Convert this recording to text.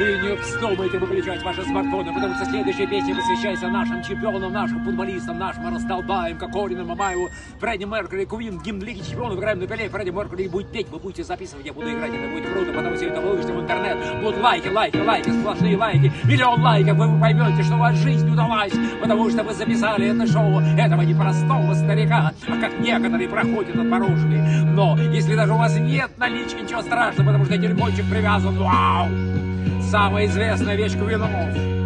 вы не вздумаете выключать ваши смартфоны, потому что следующая песня посвящается нашим чемпионам, нашим футболистам, нашим раздолбаем, Кокорину, Мамаеву, Фредди Меркьюри, Куин, гимн Лиги Чемпионов, играем на пеле, Фредди Меркьюри будет петь, вы будете записывать, я буду играть, это будет круто, потом все это выложите в интернет, будут лайки, лайки, лайки, сплошные лайки, миллион лайков, вы поймете, что у вас жизнь удалась, потому что вы записали это шоу этого непростого старика, а как некоторые проходят от порожней. Но если даже у вас нет наличия, ничего страшного, потому что телефончик привязан, вау! Самая известная вещь Куинов.